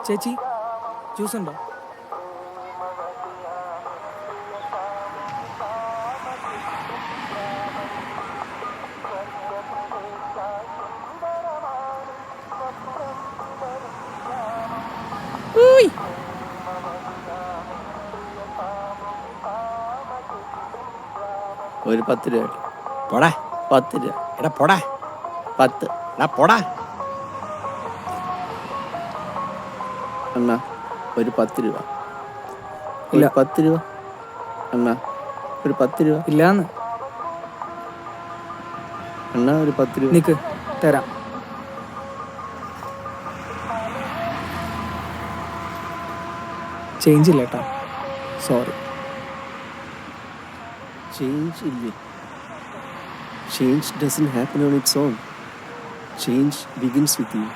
ചേച്ചി ജ്യൂസ് ഉണ്ടോ? ഒരു 10 രൂപ. പോടാ 10 രൂപ. എടാ പോടാ 10. എടാ പോടാ. അണ്ണാ ഒരു 10 രൂപ. ഇല്ല. 10 രൂപ അണ്ണാ. ഒരു 10 രൂപ. ഇല്ലാന്ന്. അണ്ണാ ഒരു 10 രൂപ. നിക്ക് തരാം. ചേഞ്ച് ഇല്ല കേട്ടോ, സോറി. ചേഞ്ച് ഇല്ലേ? Change doesn't happen on its on. Change begins with you.